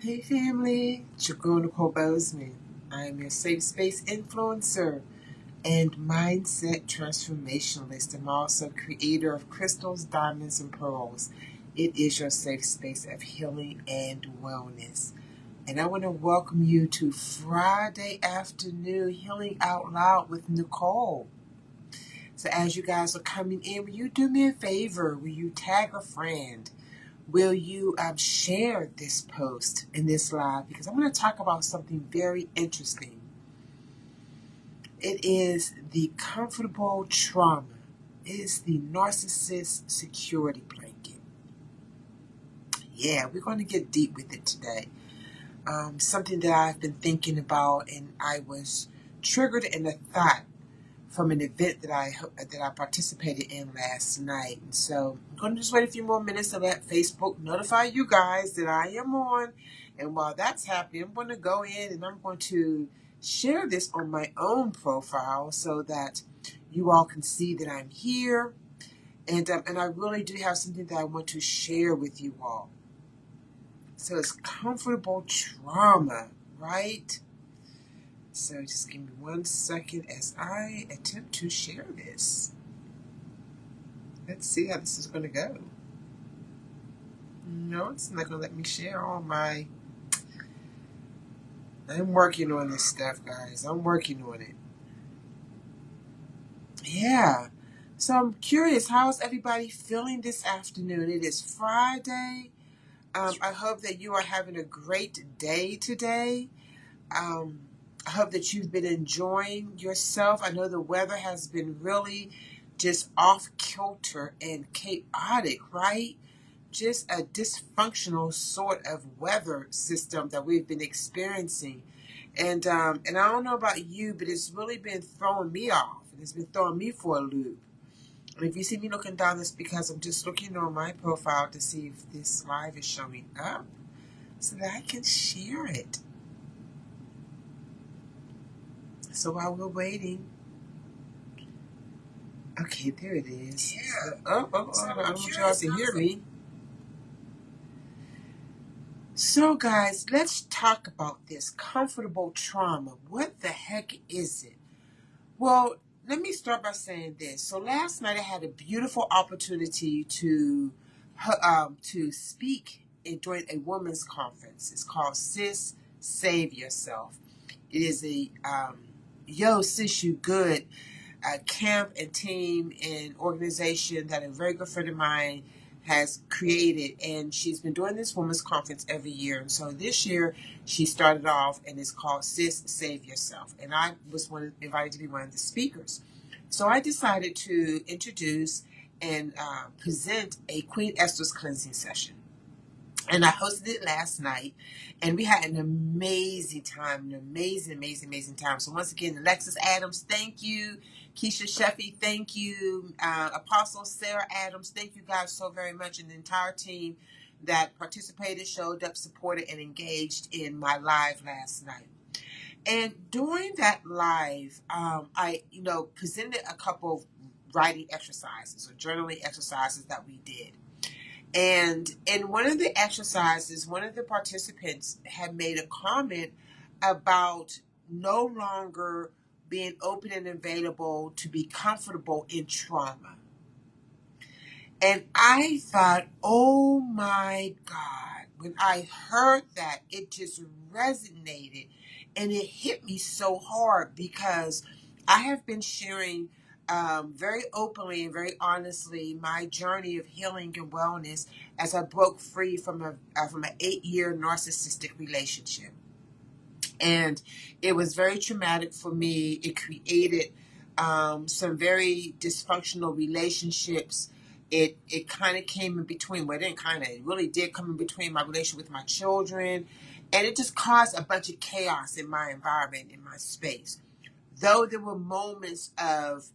Hey family, Chakona Nicole Bozeman. I am your safe space influencer and mindset transformationalist. I'm also creator of crystals, diamonds, and pearls. It is your safe space of healing and wellness. And I want to welcome you to Friday afternoon Healing Out Loud with Nicole. So as you guys are coming in, will you do me a favor? Will you tag a friend? Will you share this post in this live? Because I'm going to talk about something very interesting. It is the comfortable trauma. It is the narcissist security blanket. Yeah, we're going to get deep with it today. Something that I've been thinking about, and I was triggered in a thought from an event that I participated in last night. And so I'm going to just wait a few more minutes to let Facebook notify you guys that I am on. And while that's happening, I'm going to go in and I'm going to share this on my own profile so that you all can see that I'm here. And I really do have something that I want to share with you all. So it's comfortable trauma, right? So just give me 1 second as I attempt to share this. Let's see how this is going to go. No, it's not going to let me share all my... I'm working on this stuff, guys. I'm working on it. Yeah. So I'm curious, how's everybody feeling this afternoon? It is Friday. I hope that you are having a great day today. I hope that you've been enjoying yourself. I know the weather has been really just off kilter and chaotic, right? Just a dysfunctional sort of weather system that we've been experiencing. And I don't know about you, but it's really been throwing me off. And it's been throwing me for a loop. And if you see me looking down, it's because I'm just looking on my profile to see if this live is showing up so that I can share it. So while we're waiting, okay, there it is. Yeah. I don't know if y'all can hear me. So guys, let's talk about this comfortable trauma. What the heck is it? Well, let me start by saying this. So last night I had a beautiful opportunity to speak during a women's conference. It's called Sis Save Yourself. It is a Yo Sis You Good camp and team and organization that a very good friend of mine has created, and she's been doing this women's conference every year. And so this year she started off, and it's called Sis Save Yourself, and I was invited to be one of the speakers. So I decided to introduce and present a Queen Esther's cleansing session. And I hosted it last night, and we had an amazing time, amazing time. So once again, Alexis Adams, thank you. Keisha Sheffy, thank you. Apostle Sarah Adams, thank you guys so very much. And the entire team that participated, showed up, supported, and engaged in my live last night. And during that live, I presented a couple of writing exercises or journaling exercises that we did. And in one of the exercises, one of the participants had made a comment about no longer being open and available to be comfortable in trauma. And I thought, oh my God, when I heard that, it just resonated and it hit me so hard because I have been sharing very openly and very honestly my journey of healing and wellness as I broke free from an 8-year narcissistic relationship. And it was very traumatic for me. It created some very dysfunctional relationships. It kind of came in between. Well, it really did come in between my relationship with my children. And it just caused a bunch of chaos in my environment, in my space. Though there were moments of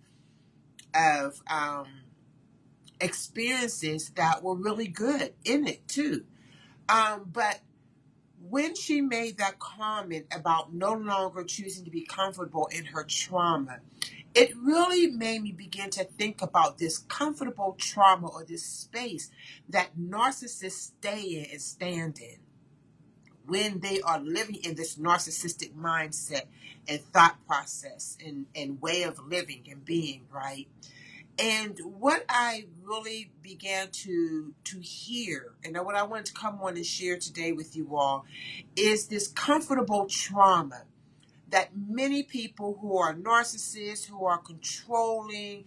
experiences that were really good in it too. But when she made that comment about no longer choosing to be comfortable in her trauma, it really made me begin to think about this comfortable trauma or this space that narcissists stay in and stand in. when they are living in this narcissistic mindset and thought process and way of living and being, right? And what I really began to hear, and what I wanted to come on and share today with you all, is this comfortable trauma that many people who are narcissists, who are controlling,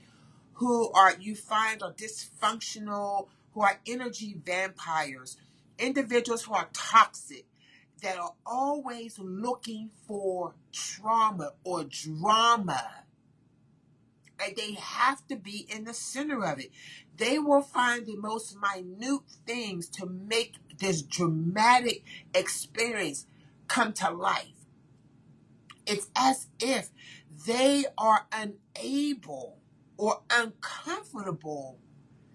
who are you find are dysfunctional, who are energy vampires, individuals who are toxic, that are always looking for trauma or drama. And they have to be in the center of it. They will find the most minute things to make this dramatic experience come to life. It's as if they are unable or uncomfortable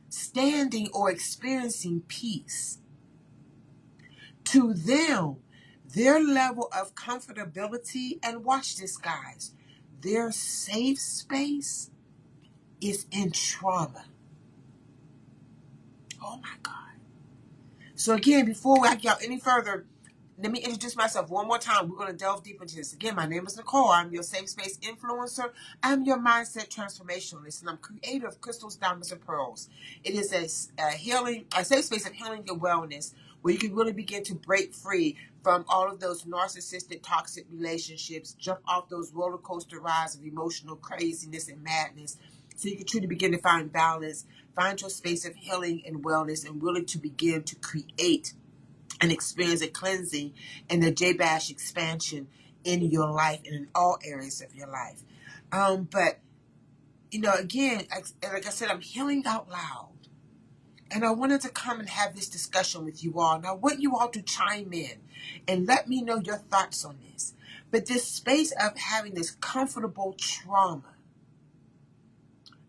standing or experiencing peace. To them, their level of comfortability, and watch this, guys, their safe space is in trauma. Oh my God. So again, before I get any further, let me introduce myself one more time. We're going to delve deep into this. Again, my name is Nicole. I'm your safe space influencer. I'm your mindset transformationalist, and I'm creator of Crystals, Diamonds, and Pearls. It is a safe space of healing and wellness, where you can really begin to break free from all of those narcissistic, toxic relationships, jump off those roller coaster rides of emotional craziness and madness, so you can truly begin to find balance, find your space of healing and wellness, and really to begin to create and experience a cleansing and a J-Bash expansion in your life and in all areas of your life. But, again, like I said, I'm healing out loud. And I wanted to come and have this discussion with you all. And I want you all to chime in and let me know your thoughts on this. But this space of having this comfortable trauma,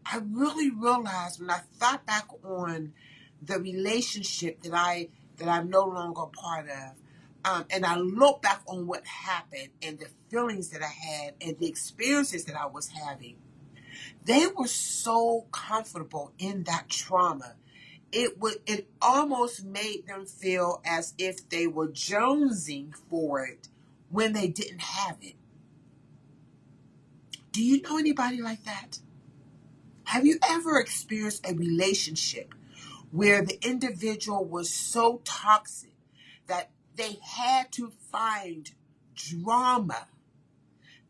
I really realized when I thought back on the relationship that I'm no longer a part of, and I look back on what happened and the feelings that I had and the experiences that I was having, they were so comfortable in that trauma. It almost made them feel as if they were jonesing for it when they didn't have it. Do you know anybody like that? Have you ever experienced a relationship where the individual was so toxic that they had to find drama?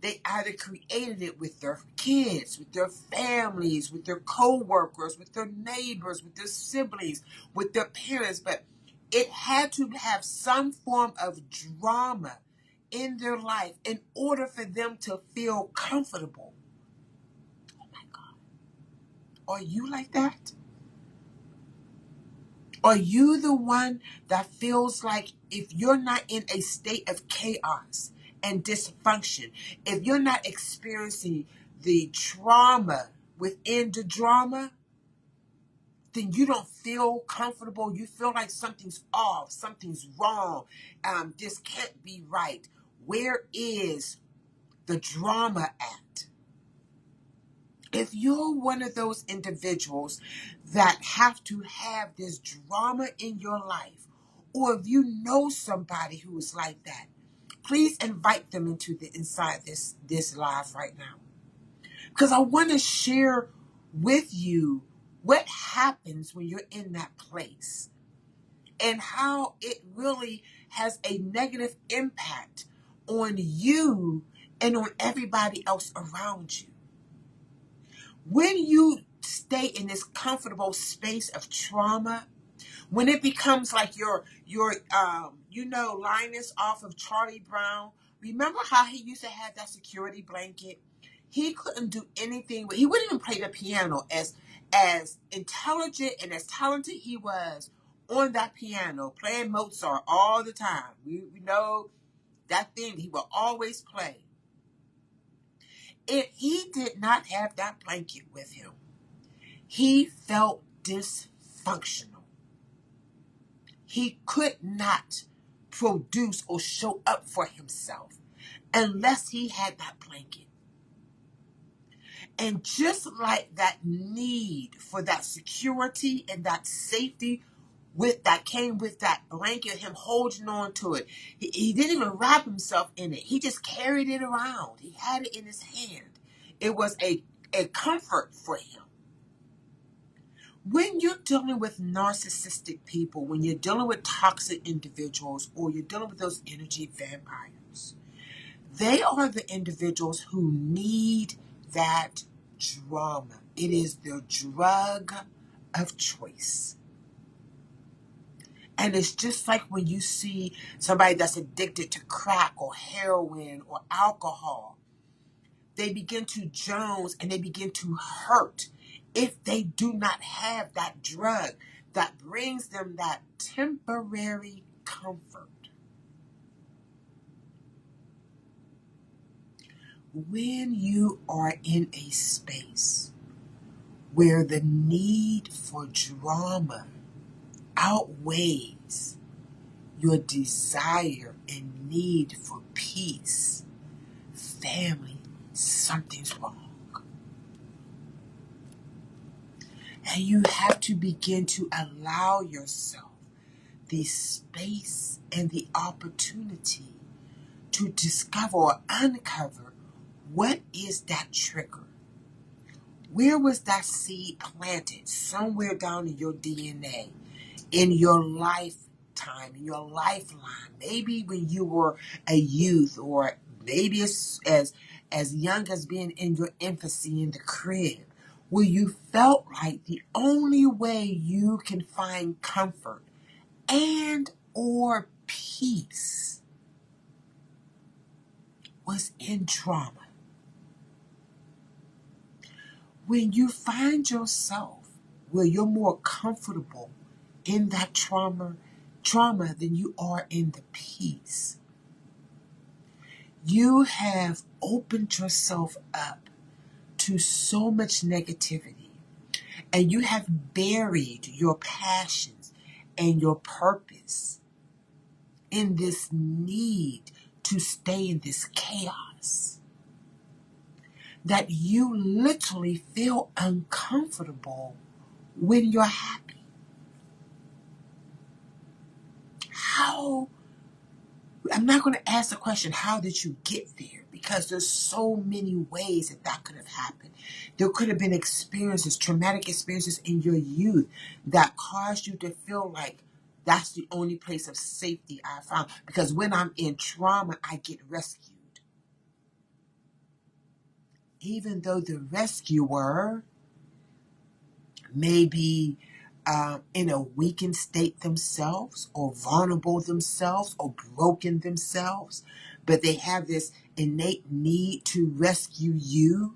They either created it with their kids, with their families, with their co-workers, with their neighbors, with their siblings, with their parents, but it had to have some form of drama in their life in order for them to feel comfortable. Oh my God. Are you like that? Are you the one that feels like if you're not in a state of chaos and dysfunction, if you're not experiencing the trauma within the drama, then you don't feel comfortable? You feel like something's off, something's wrong, this can't be right. Where is the drama at? If you're one of those individuals that have to have this drama in your life, or if you know somebody who is like that, please invite them inside this live right now. Because I want to share with you what happens when you're in that place and how it really has a negative impact on you and on everybody else around you. When you stay in this comfortable space of trauma, when it becomes like your Linus off of Charlie Brown, remember how he used to have that security blanket? He couldn't do anything. He wouldn't even play the piano. As intelligent and as talented he was on that piano, playing Mozart all the time. We know that thing he will always play. If he did not have that blanket with him, he felt dysfunctional. He could not produce or show up for himself unless he had that blanket. And just like that need for that security and that safety came with that blanket, him holding on to it. He didn't even wrap himself in it. He just carried it around. He had it in his hand. It was a comfort for him. When you're dealing with narcissistic people, when you're dealing with toxic individuals, or you're dealing with those energy vampires, they are the individuals who need that drama. It is their drug of choice. And it's just like when you see somebody that's addicted to crack or heroin or alcohol, they begin to jones and they begin to hurt if they do not have that drug that brings them that temporary comfort. When you are in a space where the need for drama outweighs your desire and need for peace, family, something's wrong. And you have to begin to allow yourself the space and the opportunity to discover or uncover what is that trigger. Where was that seed planted? Somewhere down in your DNA, in your lifetime, in your lifeline. Maybe when you were a youth, or maybe as young as being in your infancy in the crib, where you felt like the only way you can find comfort and or peace was in trauma. When you find yourself where you're more comfortable in that trauma than you are in the peace, you have opened yourself up to so much negativity, and you have buried your passions and your purpose in this need to stay in this chaos, that you literally feel uncomfortable when you're happy. I'm not going to ask the question, how did you get there? Because there's so many ways that could have happened. There could have been experiences, traumatic experiences in your youth that caused you to feel like that's the only place of safety I found. Because when I'm in trauma, I get rescued. Even though the rescuer may be in a weakened state themselves, or vulnerable themselves, or broken themselves, but they have this innate need to rescue you.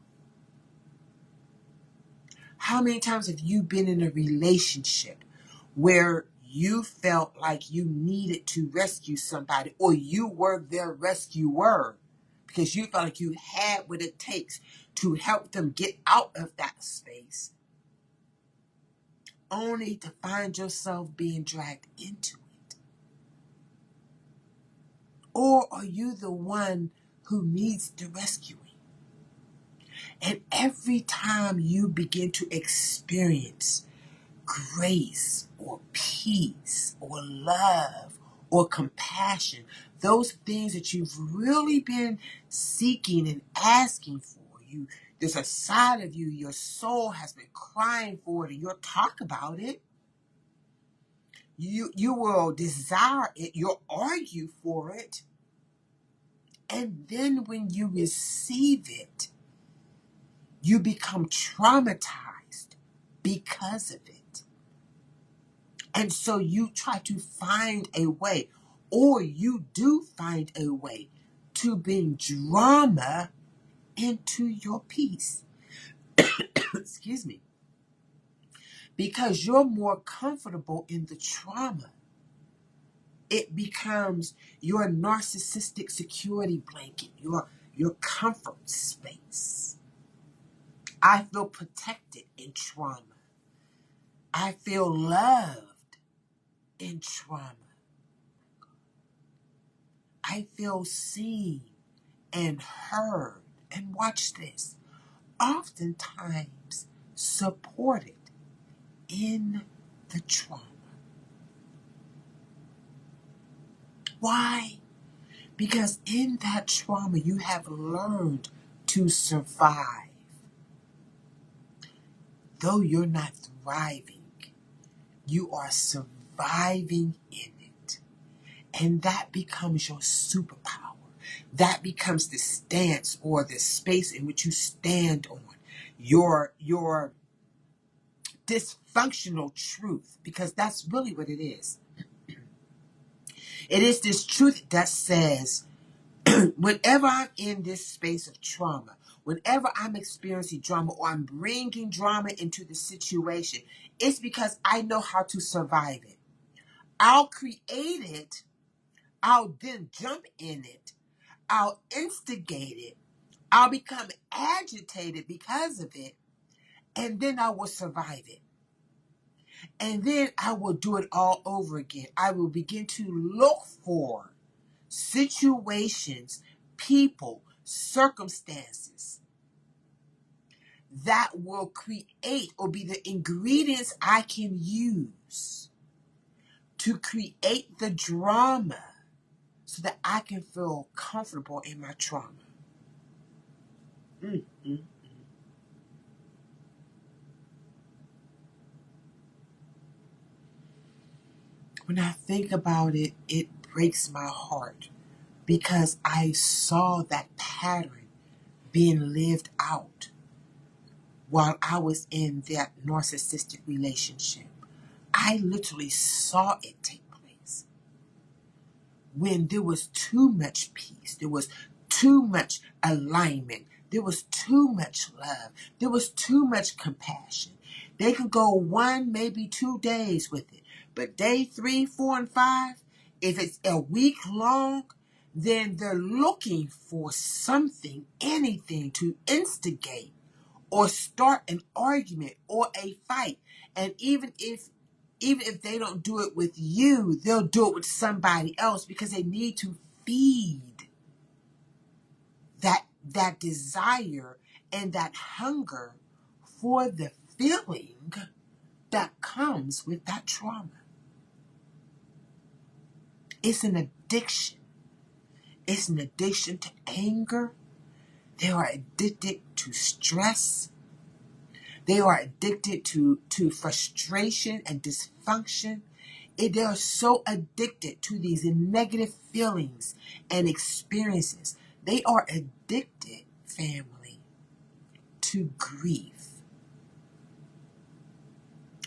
How many times have you been in a relationship where you felt like you needed to rescue somebody, or you were their rescuer, because you felt like you had what it takes to help them get out of that space, only to find yourself being dragged into it? Or are you the one who needs the rescuing? And every time you begin to experience grace or peace or love or compassion, those things that you've really been seeking and asking for, there's a side of you, your soul has been crying for it, and you'll talk about it. You will desire it, you'll argue for it, and then when you receive it, you become traumatized because of it. And so you try to find a way, or you do find a way, to bring drama into your peace. Excuse me. Because you're more comfortable in the trauma. It becomes your narcissistic security blanket, your comfort space. I feel protected in trauma. I feel loved in trauma. I feel seen and heard. And watch this, oftentimes supported in the trauma. Why? Because in that trauma, you have learned to survive. Though you're not thriving, you are surviving in it. And that becomes your superpower. That becomes the stance or the space in which you stand on. Your dysfunctional truth, because that's really what it is. It is this truth that says, whenever I'm in this space of trauma, whenever I'm experiencing drama or I'm bringing drama into the situation, it's because I know how to survive it. I'll create it. I'll then jump in it. I'll instigate it. I'll become agitated because of it. And then I will survive it. And then I will do it all over again. I will begin to look for situations, people, circumstances that will create or be the ingredients I can use to create the drama so that I can feel comfortable in my trauma. Mm-hmm. When I think about it, it breaks my heart because I saw that pattern being lived out while I was in that narcissistic relationship. I literally saw it take place. When there was too much peace, there was too much alignment, there was too much love, there was too much compassion. They could go 1, maybe 2 days with it. But day 3, 4, and 5, if it's a week long, then they're looking for something, anything to instigate or start an argument or a fight. And even if they don't do it with you, they'll do it with somebody else because they need to feed that desire and that hunger for the feeling that comes with that trauma. It's an addiction. It's an addiction to anger. They are addicted to stress. They are addicted to frustration and dysfunction. They are so addicted to these negative feelings and experiences. They are addicted, family, to grief.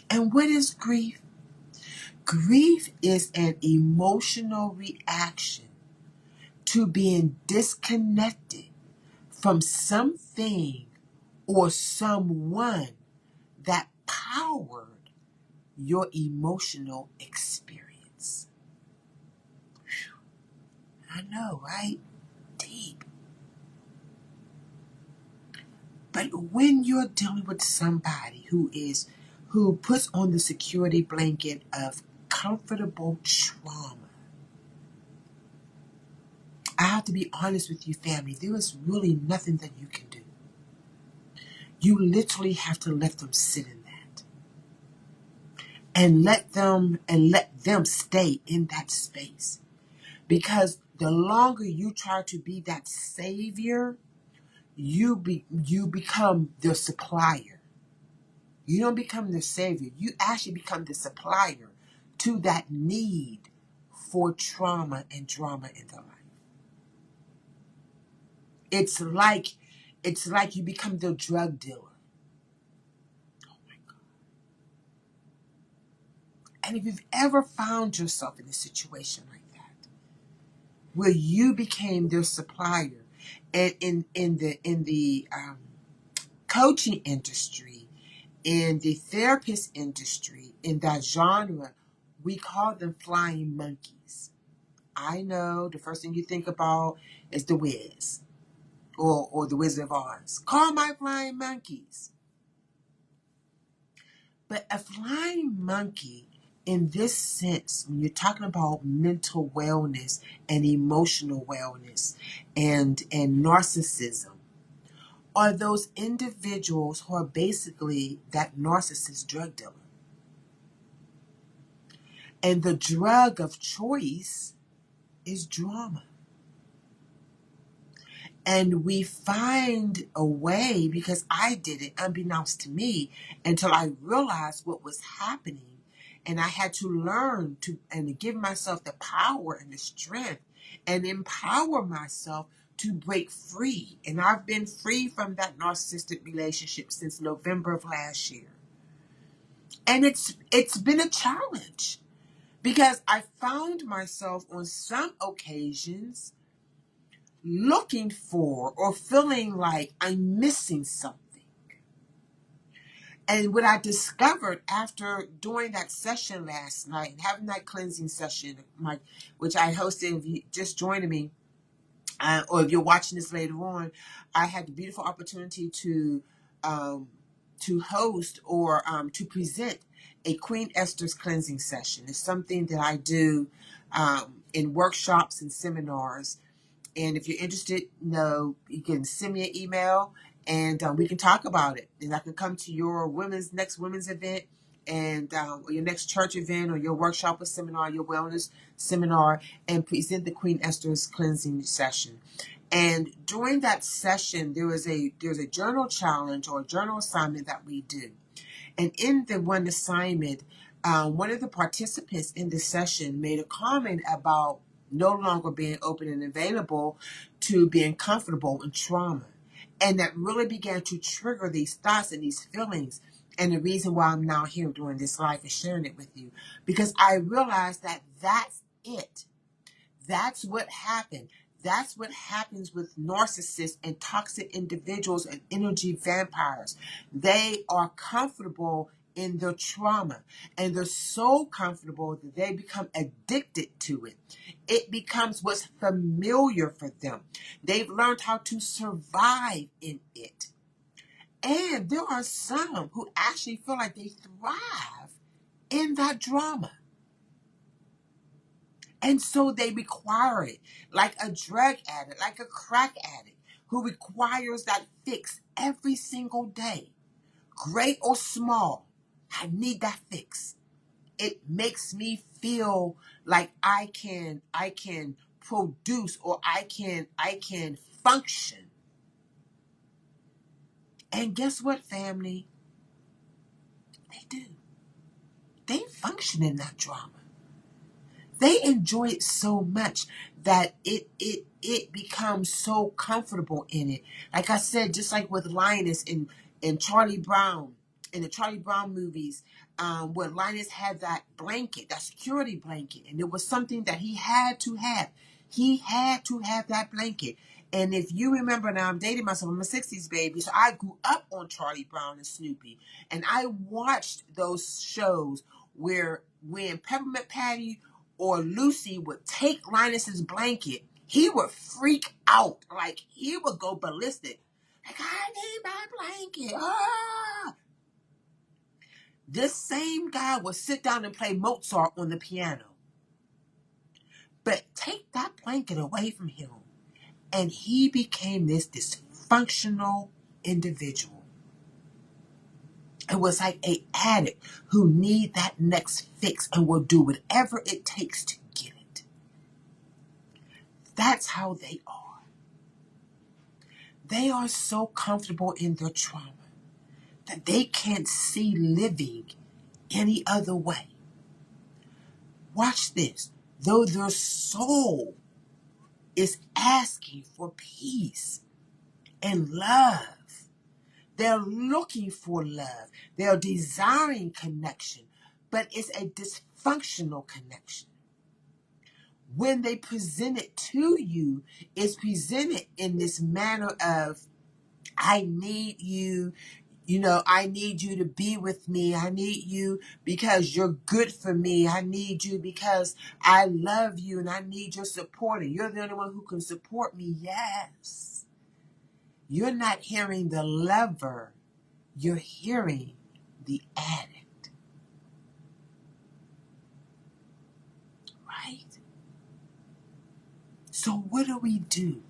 And what is grief? Grief is an emotional reaction to being disconnected from something or someone that powered your emotional experience. I know, right? Deep. But when you're dealing with somebody who puts on the security blanket of comfortable trauma, I have to be honest with you, family, there is really nothing that you can do. You literally have to let them sit in that. And let them stay in that space. Because the longer you try to be that savior, you become the supplier. You don't become the savior. You actually become the supplier to that need for trauma and drama in their life. It's like you become the drug dealer. Oh my God. And if you've ever found yourself in a situation like that, where you became their supplier, and in the coaching industry, in the therapist industry, in that genre, we call them flying monkeys. I know the first thing you think about is the Wiz or the Wizard of Oz. Call my flying monkeys. But a flying monkey, in this sense, when you're talking about mental wellness and emotional wellness and narcissism, are those individuals who are basically that narcissist drug dealer. And the drug of choice is drama. And we find a way, because I did it unbeknownst to me, until I realized what was happening. And I had to learn to give myself the power and the strength and empower myself to break free. And I've been free from that narcissistic relationship since November of last year. And it's been a challenge, because I found myself on some occasions looking for or feeling like I'm missing something. And what I discovered after doing that session last night and having that cleansing session, which I hosted, if you just joining me, or if you're watching this later on, I had the beautiful opportunity to host or to present a Queen Esther's cleansing session. It's something that I do in workshops and seminars. And if you're interested, you can send me an email and we can talk about it. And I can come to your next women's event and or your next church event or your workshop or seminar, your wellness seminar, and present the Queen Esther's cleansing session. And during that session, there's a journal challenge or a journal assignment that we do. And in the one assignment, one of the participants in the session made a comment about no longer being open and available to being comfortable in trauma. And that really began to trigger these thoughts and these feelings. And the reason why I'm now here doing this live and sharing it with you, because I realized that that's it. That's what happened. That's what happens with narcissists and toxic individuals and energy vampires. They are comfortable in their trauma, and they're so comfortable that they become addicted to it. It becomes what's familiar for them. They've learned how to survive in it. And there are some who actually feel like they thrive in that drama. And so they require it, like a drug addict, like a crack addict, who requires that fix every single day, great or small. I need that fix. It makes me feel like I can produce, or I can function. And guess what, family? They do. They function in that drama. They enjoy it so much that it becomes so comfortable in it. Like I said, just like with Linus in Charlie Brown, in the Charlie Brown movies, where Linus had that blanket, that security blanket, and it was something that he had to have. He had to have that blanket. And if you remember, now I'm dating myself, I'm a 60s baby, so I grew up on Charlie Brown and Snoopy. And I watched those shows where when Peppermint Patty or Lucy would take Linus's blanket, he would freak out. Like, he would go ballistic. Like, I need my blanket. Ah! This same guy would sit down and play Mozart on the piano. But take that blanket away from him, and he became this dysfunctional individual. It was like an addict who need that next fix and will do whatever it takes to get it. That's how they are. They are so comfortable in their trauma that they can't see living any other way. Watch this. Though their soul is asking for peace and love, they're looking for love. They're desiring connection, but it's a dysfunctional connection. When they present it to you, it's presented in this manner of, I need you, I need you to be with me. I need you because you're good for me. I need you because I love you and I need your support. And you're the only one who can support me. Yes. You're not hearing the lover. You're hearing the addict. Right? So what do we do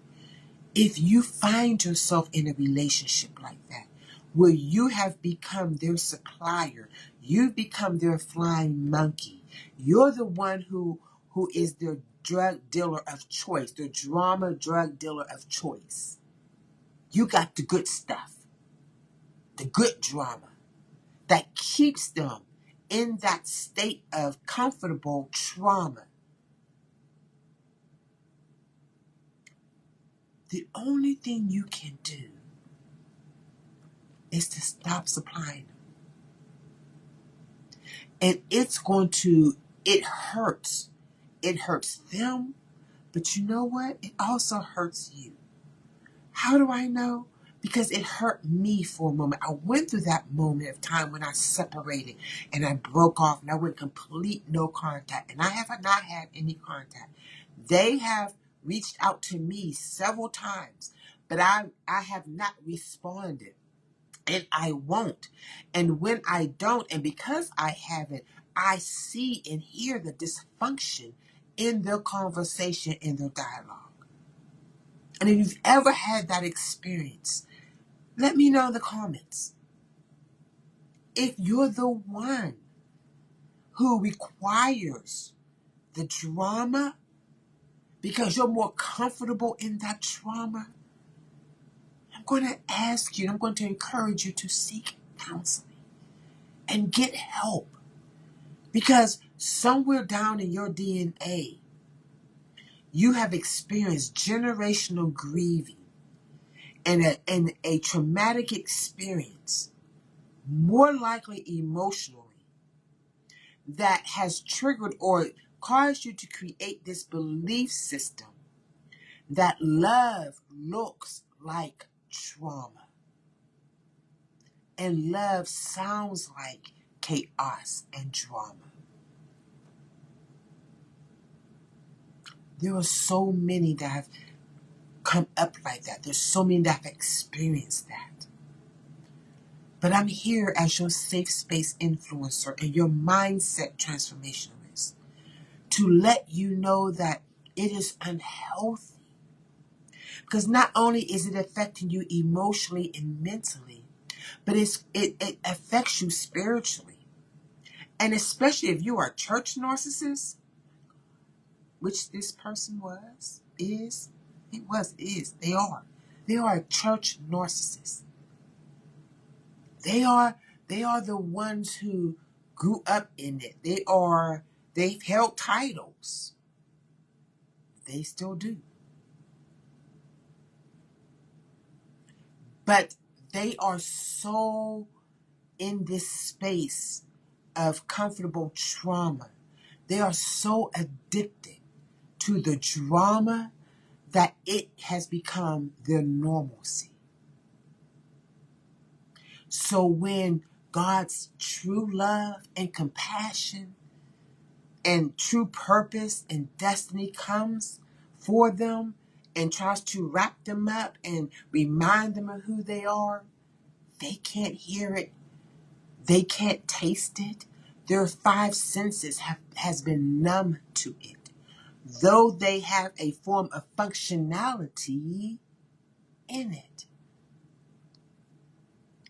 if you find yourself in a relationship like that, where you have become their supplier, you've become their flying monkey, you're the one who is their drug dealer of choice, the drama drug dealer of choice. You got the good stuff, the good drama that keeps them in that state of comfortable trauma. The only thing you can do is to stop supplying them. And it hurts. It hurts them, but you know what? It also hurts you. How do I know? Because it hurt me for a moment. I went through that moment of time when I separated and I broke off and I went complete no contact. And I have not had any contact. They have reached out to me several times, but I have not responded. And I won't. And when I don't, and because I haven't, I see and hear the dysfunction in their conversation, in their dialogue. And if you've ever had that experience, let me know in the comments. If you're the one who requires the drama because you're more comfortable in that trauma, I'm going to ask you, I'm going to encourage you to seek counseling and get help. Because somewhere down in your DNA, you have experienced generational grieving and a traumatic experience, more likely emotionally, that has triggered or caused you to create this belief system that love looks like trauma and love sounds like chaos and drama. There are so many that have come up like that. There's so many that have experienced that. But I'm here as your safe space influencer and your mindset transformationalist to let you know that it is unhealthy. Because not only is it affecting you emotionally and mentally, but it affects you spiritually. And especially if you are a church narcissist, which this person they are. They are a church narcissist. They are the ones who grew up in it. They've held titles. They still do. But they are so in this space of comfortable trauma. They are so addicted to the drama that it has become their normalcy. So when God's true love and compassion and true purpose and destiny comes for them and tries to wrap them up and remind them of who they are, they can't hear it. They can't taste it. Their five senses has been numb to it. Though they have a form of functionality in it.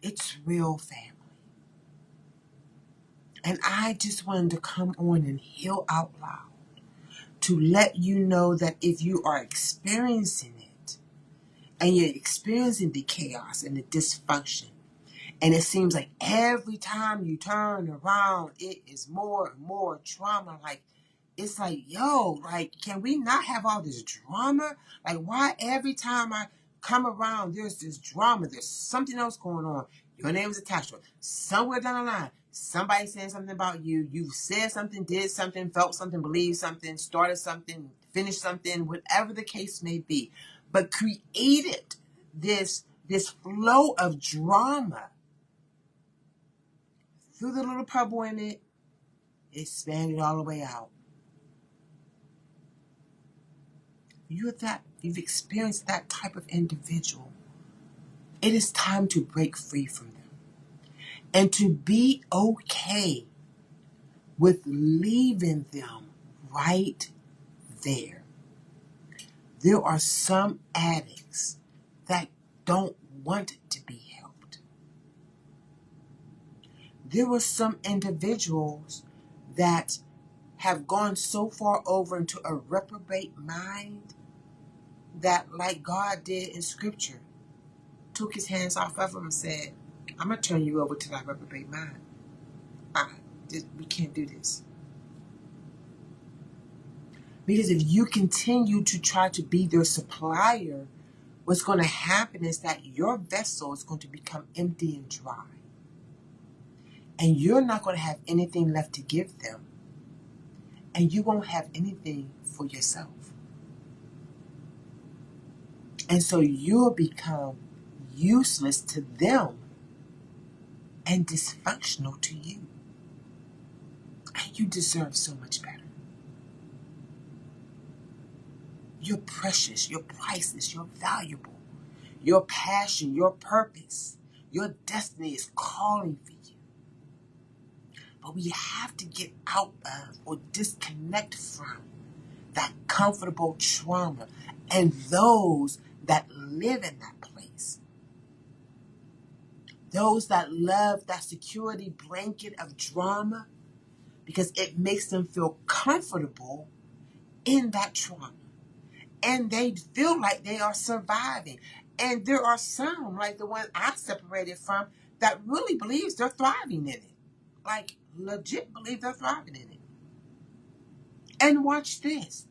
It's real, family. And I just wanted to come on and heal out loud to let you know that if you are experiencing it and you're experiencing the chaos and the dysfunction, and it seems like every time you turn around, it is more and more trauma. Like, it's like, yo, like, can we not have all this drama? Like, why every time I come around, there's this drama, there's something else going on. Your name is attached to it. Somewhere down the line, somebody saying something about you. You said something, did something, felt something, believed something, started something, finished something, whatever the case may be. But created this flow of drama through the little bubble in it, expanded all the way out. You've experienced that type of individual. It is time to break free from them. And to be okay with leaving them right there. There are some addicts that don't want to be helped. There were some individuals that have gone so far over into a reprobate mind that, like God did in Scripture, took his hands off of them and said, I'm going to turn you over to that reprobate mind. We can't do this. Because if you continue to try to be their supplier, what's going to happen is that your vessel is going to become empty and dry. And you're not going to have anything left to give them. And you won't have anything for yourself. And so you'll become useless to them and dysfunctional to you. And you deserve so much better. You're precious, you're priceless, you're valuable. Your passion, your purpose, your destiny is calling for you. But we have to get out of or disconnect from that comfortable trauma and those that live in that place. Those that love that security blanket of drama because it makes them feel comfortable in that trauma. And they feel like they are surviving. And there are some, like the one I separated from, that really believes they're thriving in it. Like, legit believe they're thriving in it. And watch this.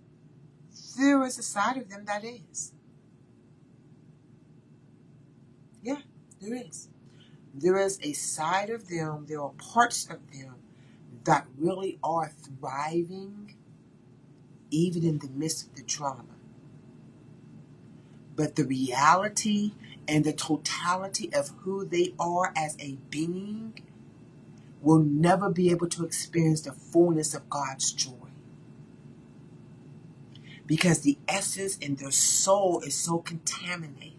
There is a side of them that is. Yeah, there is. There is a side of them, there are parts of them that really are thriving even in the midst of the trauma. But the reality and the totality of who they are as a being will never be able to experience the fullness of God's joy. Because the essence in their soul is so contaminated.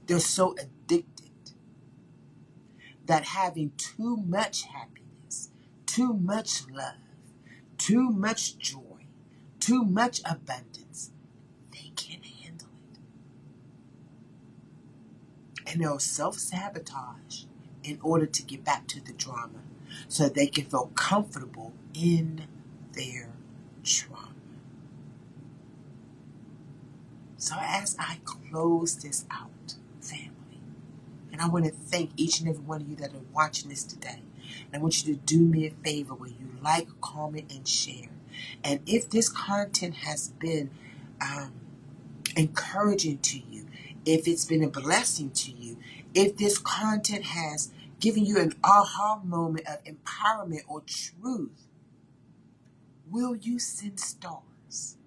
They're so addicted that having too much happiness, too much love, too much joy, too much abundance, they can't handle it. And they'll self-sabotage in order to get back to the drama so they can feel comfortable in their trauma. So as I close this out, family, and I want to thank each and every one of you that are watching this today. And I want you to do me a favor where you like, comment, and share. And if this content has been encouraging to you, if it's been a blessing to you, if this content has given you an aha moment of empowerment or truth, will you send stars?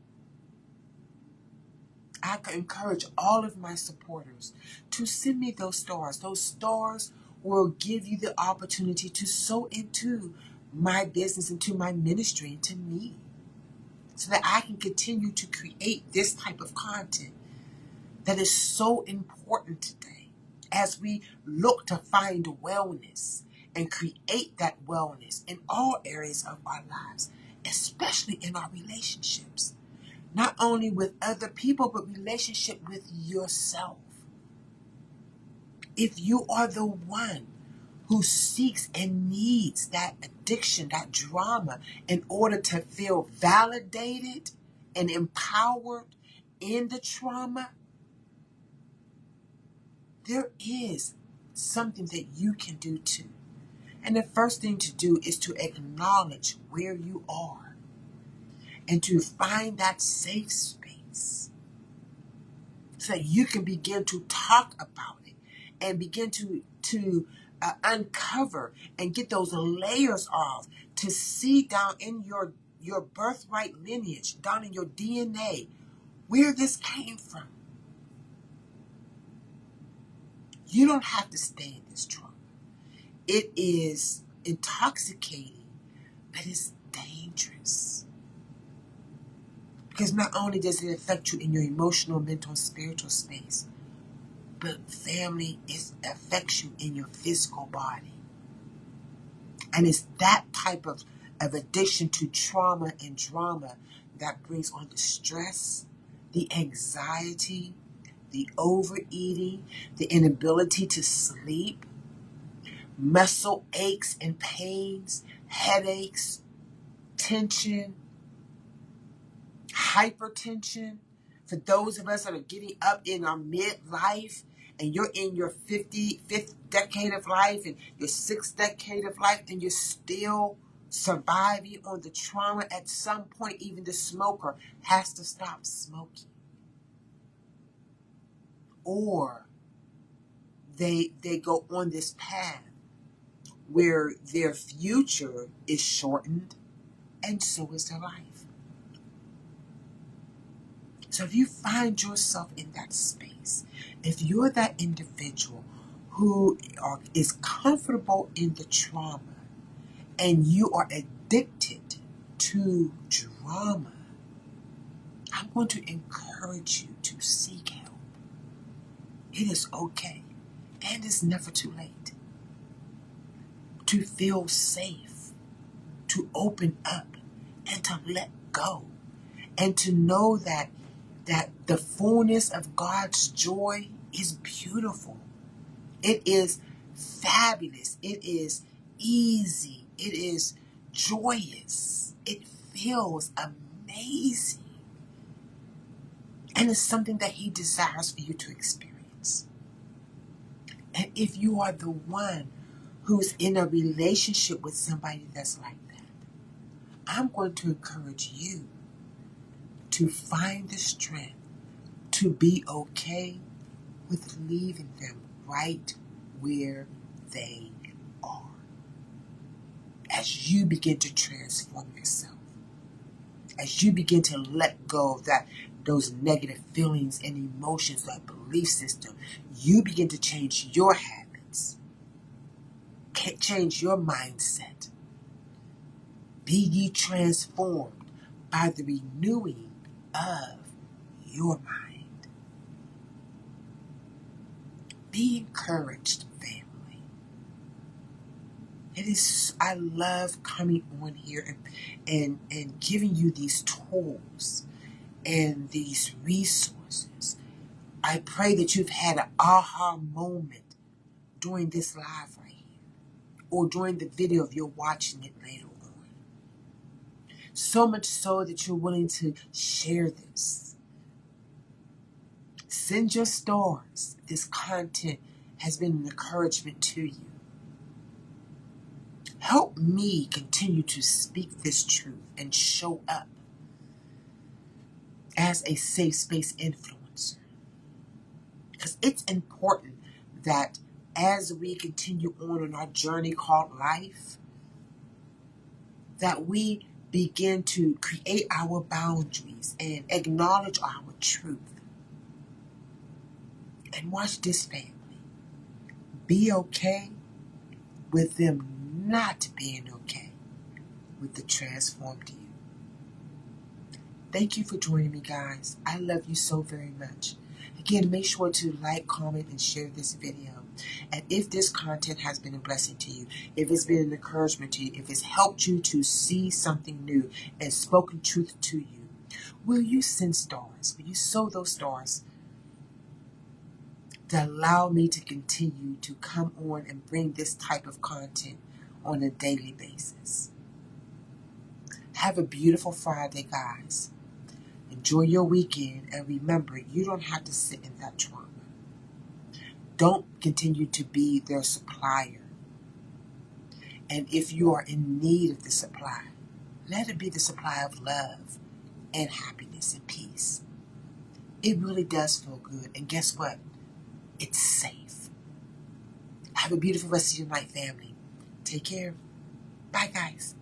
I can encourage all of my supporters to send me those stars. Those stars will give you the opportunity to sow into my business, into my ministry, into me, so that I can continue to create this type of content that is so important today as we look to find wellness and create that wellness in all areas of our lives, especially in our relationships. Not only with other people, but relationship with yourself. If you are the one who seeks and needs that addiction, that drama, in order to feel validated and empowered in the trauma, there is something that you can do too. And the first thing to do is to acknowledge where you are and to find that safe space so that you can begin to talk about it and begin to uncover and get those layers off, to see down in your birthright lineage, down in your DNA, where this came from. You don't have to stay in this trauma. It is intoxicating, but it's dangerous. Because not only does it affect you in your emotional, mental, and spiritual space, but family, it affects you in your physical body. And it's that type of addiction to trauma and drama that brings on the stress, the anxiety, the overeating, the inability to sleep, muscle aches and pains, headaches, tension, hypertension. For those of us that are getting up in our midlife and you're in your 55th decade of life and your 6th decade of life and you're still surviving on the trauma, at some point even the smoker has to stop smoking. Or they go on this path where their future is shortened and so is their life. So if you find yourself in that space, if you're that individual who is comfortable in the trauma and you are addicted to drama, I'm going to encourage you to seek help. It is okay, and it's never too late to feel safe, to open up, and to let go, and to know that the fullness of God's joy is beautiful. It is fabulous. It is easy. It is joyous. It feels amazing. And it's something that He desires for you to experience. And if you are the one who's in a relationship with somebody that's like that, I'm going to encourage you to find the strength to be okay with leaving them right where they are. As you begin to transform yourself, as you begin to let go of those negative feelings and emotions, that belief system, you begin to change your habits, change your mindset. Be ye transformed by the renewing of your mind. Be encouraged, family. I love coming on here and giving you these tools and these resources. I pray that you've had an aha moment during this live right here, or during the video if you're watching it later on. So much so that you're willing to share this. Send your stars. This content has been an encouragement to you. Help me continue to speak this truth and show up as a safe space influencer. Because it's important that as we continue on our journey called life, that we begin to create our boundaries and acknowledge our truth. And watch this, family. Be okay with them not being okay with the transformed you. Thank you for joining me, guys. I love you so very much. Again, make sure to like, comment, and share this video. And if this content has been a blessing to you, if it's been an encouragement to you, if it's helped you to see something new and spoken truth to you, will you send stars? Will you sow those stars to allow me to continue to come on and bring this type of content on a daily basis? Have a beautiful Friday, guys. Enjoy your weekend, and remember, you don't have to sit in that trauma. Don't continue to be their supplier. And if you are in need of the supply, let it be the supply of love and happiness and peace. It really does feel good. And guess what? It's safe. Have a beautiful rest of your night, family. Take care. Bye, guys.